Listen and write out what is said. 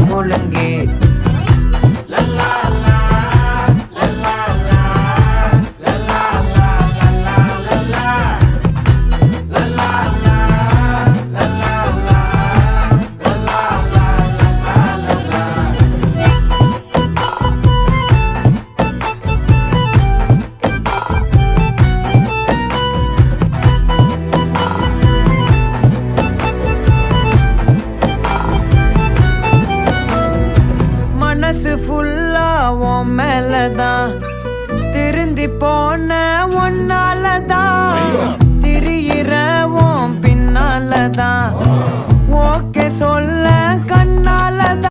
முழுங்கி மனசு ஃபுல்லா உன் மேலதான் திருந்தி போன ஒன்னாலதான் திரியிற உன் பின்னாலதான் ஓகே சொல்ல